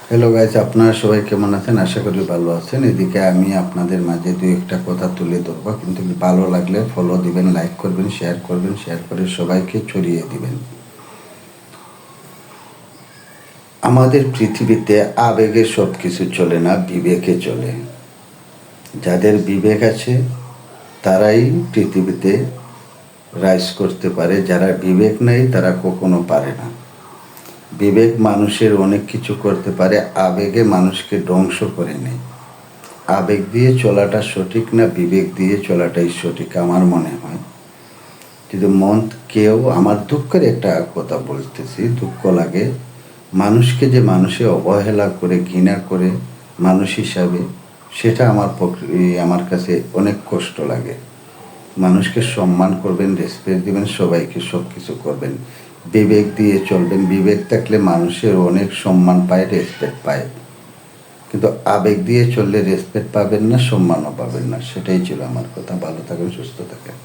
Hello guys, আপনারা সবাই কেমন আছেন? আশা করি ভালো আছেন। এদিকে আমি আপনাদের মাঝে দুই একটা কথা তুলে ধরবো, কিন্তু ভালো লাগলে ফলো দিবেন, লাইক করবেন, শেয়ার করে সবাইকে ছড়িয়ে দিবেন। আমাদের পৃথিবীতে আবেগে সব কিছু চলে না, বিবেকে চলে। যাদের বিবেক আছে তারাই পৃথিবীতে রাইজ করতে পারে, যারা বিবেক নেই তারা কখনো পারে না। বিবেক মানুষের অনেক কিছু করতে পারে, আবেগে মানুষকে ধ্বংস করে নেয়। আবেগ দিয়ে চলাটা সঠিক না, বিবেক দিয়ে চলাটাই সঠিক আমার মনে হয়। কিন্তু কেউ, আমার দুঃখের একটা কথা বলতেছি, দুঃখ লাগে মানুষকে যে মানুষে অবহেলা করে, ঘৃণা করে মানুষ হিসাবে, সেটা আমার কাছে অনেক কষ্ট লাগে। মানুষকে সম্মান করবেন, রেসপেক্ট দিবেন, সবাইকে সব কিছু করবেন, বিবেক দিয়ে চলবেন। বিবেক থাকলে মানুষের অনেক সম্মান পায়, রেসপেক্ট পায়। কিন্তু আবেগ দিয়ে চললে রেসপেক্ট পাবেন না, সম্মানও পাবেন না। সেটাই ছিল আমার কথা। ভালো থাকেন, সুস্থ থাকেন।